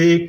1